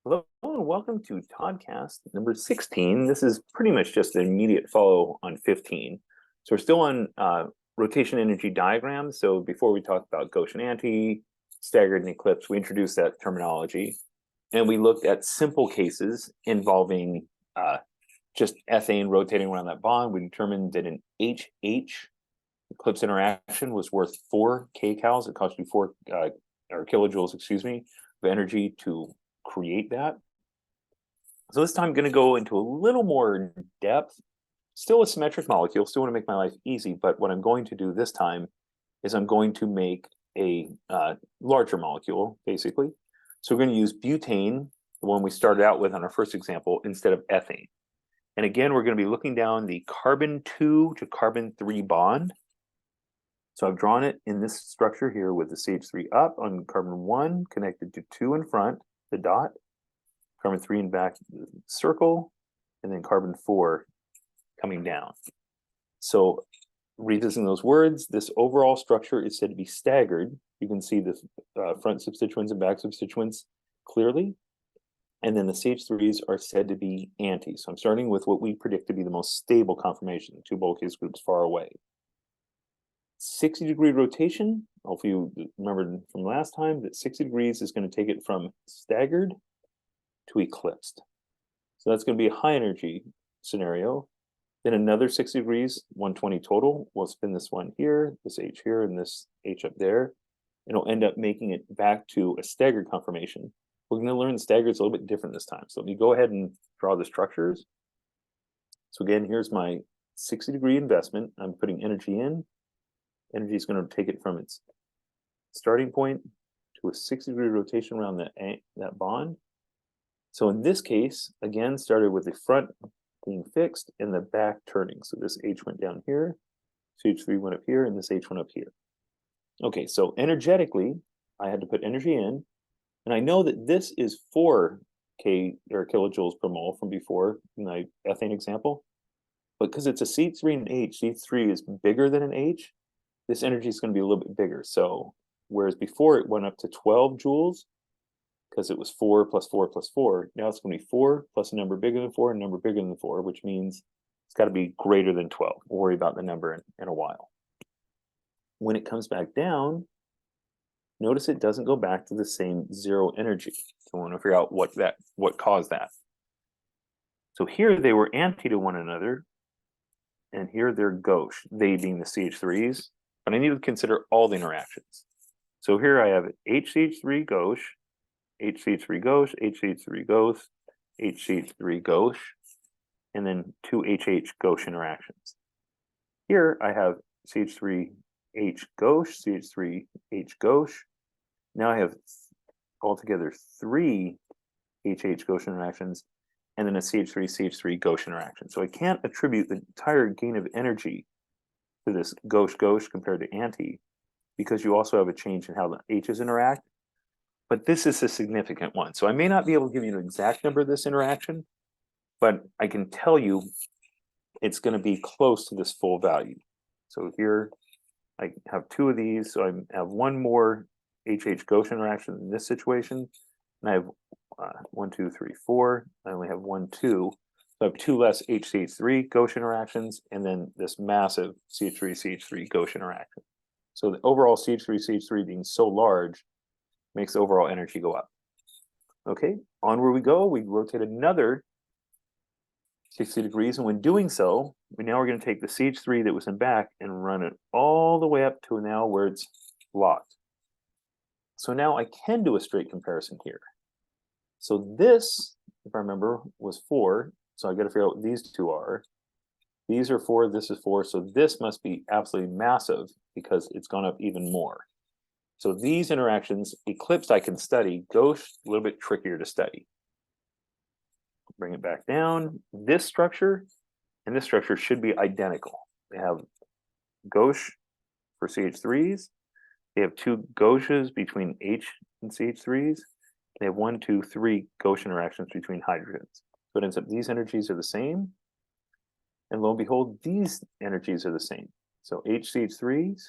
Hello and welcome to Toddcast number 16. This is pretty much just an immediate follow on 15. So we're still on rotation energy diagrams. So before we talked about Gaussian anti, staggered and eclipse, we introduced that terminology. And we looked at simple cases involving just ethane rotating around that bond. We determined that an HH eclipse interaction was worth 4 kcals. It cost you 4 or kilojoules, excuse me, of energy to create that. So this time I'm going to go into a little more depth. Still a symmetric molecule, still want to make my life easy, but what I'm going to do this time is I'm going to make a larger molecule, basically. So we're going to use butane, the one we started out with on our first example, instead of ethane. And again, we're going to be looking down the carbon 2 to carbon 3 bond. So I've drawn it in this structure here with the CH3 up on carbon 1 connected to 2 in front, the dot, carbon 3 in back, the circle, and then carbon 4 coming down. So revisiting those words, this overall structure is said to be staggered. You can see the front substituents and back substituents clearly. And then the CH3s are said to be anti. So I'm starting with what we predict to be the most stable conformation, the two bulkiest groups far away. 60-degree rotation, hopefully you remembered from last time that 60 degrees is going to take it from staggered to eclipsed. So that's going to be a high energy scenario. Then another 60 degrees, 120 total. We'll spin this one here, this H here, and this H up there. And it'll end up making it back to a staggered conformation. We're going to learn the staggered is a little bit different this time. So let me go ahead and draw the structures. So again, here's my 60-degree investment. I'm putting energy in. Energy is going to take it from its starting point to a 60-degree rotation around that bond. So in this case, again, started with the front being fixed and the back turning. So this H went down here, CH3 went up here, and this H went up here. Okay, so energetically, I had to put energy in, and I know that this is 4 K or kilojoules per mole from before in my ethane example, but because it's a C3 and an H, C3 is bigger than an H, this energy is going to be a little bit bigger. So whereas before it went up to 12 joules, because it was 4 plus 4 plus 4, now it's going to be 4 plus a number bigger than 4 and a number bigger than 4, which means it's got to be greater than 12. We'll worry about the number in a while. When it comes back down, notice it doesn't go back to the same zero energy. So I want to figure out what caused that. So here they were anti to one another, and here they're gauche, they being the CH3s, but I need to consider all the interactions. So here I have HCH3 gauche, HCH3 gauche, HCH3 gauche, HCH3 gauche, and then 2 HH gauche interactions. Here I have CH3H gauche, CH3H gauche. Now I have altogether 3 HH gauche interactions, and then a CH3 gauche interaction. So I can't attribute the entire gain of energy to this gauche compared to anti, because you also have a change in how the H's interact. But this is a significant one. So I may not be able to give you an exact number of this interaction, but I can tell you it's going to be close to this full value. So here I have 2 of these, so I have 1 more HH gauche interaction in this situation, and I have 1, 2, 3, 4. I only have 1, 2. So I have 2 less HCH3 gauche interactions, and then this massive CH3 gauche interaction. So the overall CH3 being so large makes the overall energy go up. Okay, onward we go. We rotate another 60 degrees, and when doing so, we're going to take the CH3 that was in back and run it all the way up to now where it's locked. So now I can do a straight comparison here. So this, if I remember, was 4. So I got to figure out what these two are. These are 4, this is 4. So this must be absolutely massive because it's gone up even more. So these interactions, eclipsed I can study, gauche a little bit trickier to study. Bring it back down. This structure and this structure should be identical. They have gauche for CH3s. They have 2 gauches between H and CH3s. They have 1, 2, 3 gauche interactions between hydrogens. So it ends up these energies are the same. And lo and behold, these energies are the same. So HCH3s,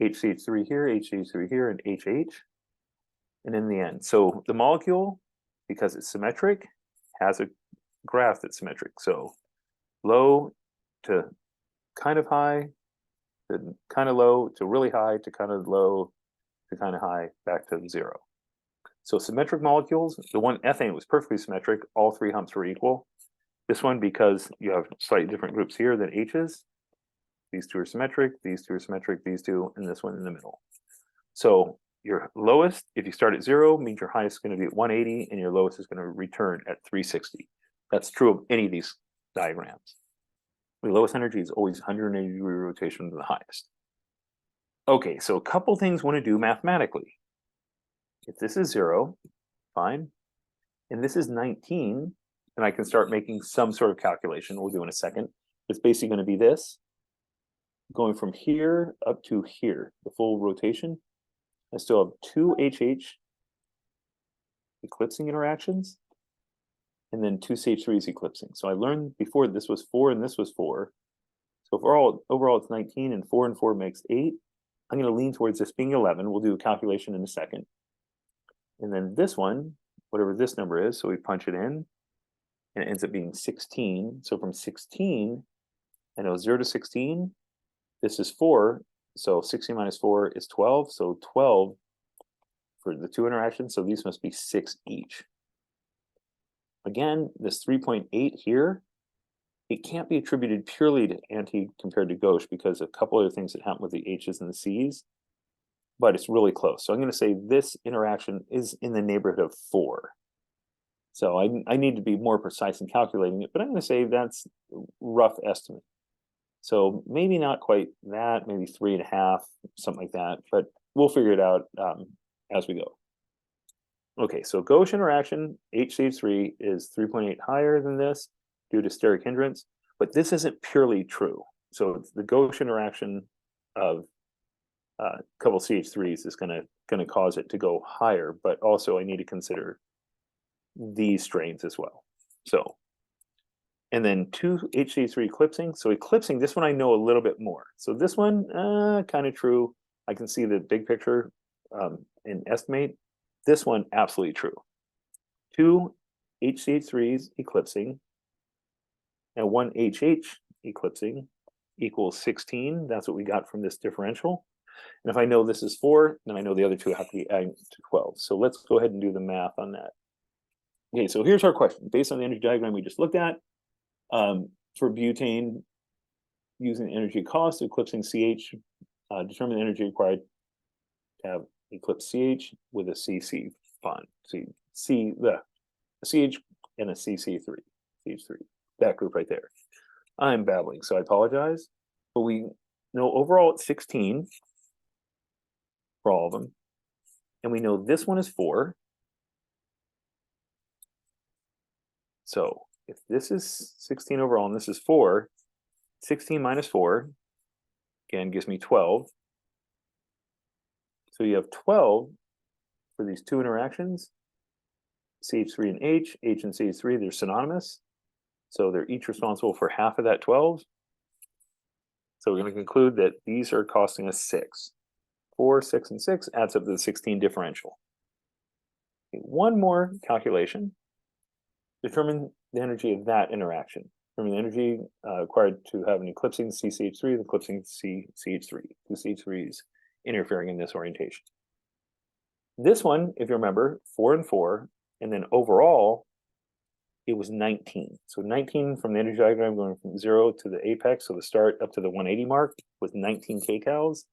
HCH3 here, HCH3 here, and HH. And in the end, so the molecule because it's symmetric, has a graph that's symmetric. So low to kind of high, to kind of low, to really high, to kind of low, to kind of high, back to 0. So symmetric molecules, the one ethane was perfectly symmetric. All 3 humps were equal. This one, because you have slightly different groups here than H's, these 2 are symmetric, these 2 are symmetric, these 2, and this one in the middle. So your lowest, if you start at 0, means your highest is going to be at 180, and your lowest is going to return at 360. That's true of any of these diagrams. The lowest energy is always 180-degree rotation to the highest. Okay, so a couple things want to do mathematically. If this is 0, fine. And this is 19, then I can start making some sort of calculation. We'll do in a second. It's basically going to be this, going from here up to here, the full rotation. I still have 2 HH eclipsing interactions, and then 2 CH3s eclipsing. So I learned before this was 4 and this was 4. So overall it's 19, and 4 and 4 makes 8. I'm going to lean towards this being 11. We'll do a calculation in a second. And then this one, whatever this number is, so we punch it in, and it ends up being 16. So from 16, I know 0 to 16, this is 4. So 16 minus 4 is 12. So 12 for the 2 interactions. So these must be 6 each. Again, this 3.8 here, it can't be attributed purely to anti compared to gauche because a couple other things that happen with the H's and the C's, but it's really close. So I'm going to say this interaction is in the neighborhood of 4. So I need to be more precise in calculating it, but I'm going to say that's rough estimate. So maybe not quite that, maybe 3.5, something like that, but we'll figure it out as we go. Okay, so gauche interaction, HCH3 is 3.8 higher than this due to steric hindrance, but this isn't purely true. So it's the gauche interaction of a couple CH3s is going to cause it to go higher, but also I need to consider these strains as well. So, and then 2 HCH3 eclipsing. So eclipsing, this one I know a little bit more. So this one, kind of true. I can see the big picture and estimate. This one, absolutely true. 2 HCH3s eclipsing and 1 HH eclipsing equals 16. That's what we got from this differential. And if I know this is 4, then I know the other 2 have to be adding to 12. So let's go ahead and do the math on that. Okay, so here's our question. Based on the energy diagram we just looked at, for butane, using the energy cost, eclipsing CH, determine the energy required to have eclipse CH with a CC bond. The CH and a CC3, CH3, that group right there. I'm babbling, so I apologize. But we know overall it's 16 for all of them. And we know this one is 4. So if this is 16 overall and this is 4, 16 minus 4, again, gives me 12. So you have 12 for these 2 interactions, CH3 and H and CH3, they're synonymous. So they're each responsible for half of that 12. So we're going to conclude that these are costing us 6. 4, 6, and 6 adds up to the 16 differential. Okay, one more calculation. Determine the energy of that interaction. Determine the energy required to have an eclipsing CCH3 and eclipsing CH3. 2 CH3s interfering in this orientation. This one, if you remember, 4 and 4, and then overall, it was 19. So 19 from the energy diagram going from 0 to the apex, so the start up to the 180 mark with 19 kcals.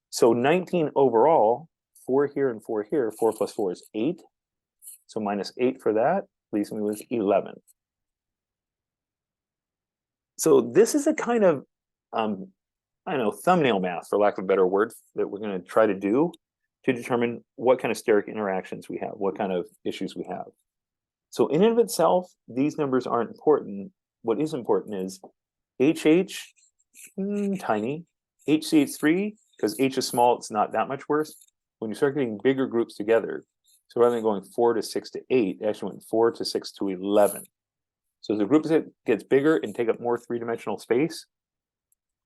So 19 overall, 4 here and 4 here, 4 plus 4 is 8. So minus 8 for that leaves me with 11. So this is a kind of, I don't know, thumbnail math, for lack of a better word, that we're going to try to do to determine what kind of steric interactions we have, what kind of issues we have. So in and of itself, these numbers aren't important. What is important is HH, tiny, HCH3, because H is small, it's not that much worse. When you start getting bigger groups together, so rather than going 4 to 6 to 8, it actually went 4 to 6 to 11. So as the group gets bigger and take up more 3-dimensional space,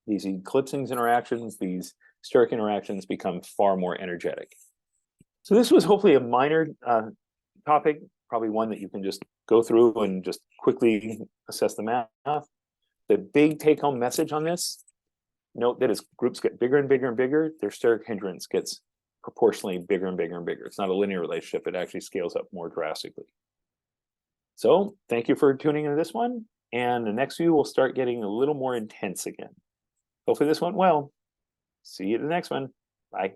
these eclipsing interactions, these steric interactions become far more energetic. So this was hopefully a minor topic, probably one that you can just go through and just quickly assess the math. The big take-home message on this, note that as groups get bigger and bigger and bigger, their steric hindrance gets proportionally bigger and bigger and bigger. It's not a linear relationship. It actually scales up more drastically. So thank you for tuning into this one. And the next view will start getting a little more intense again. Hopefully this went well. See you at the next one. Bye.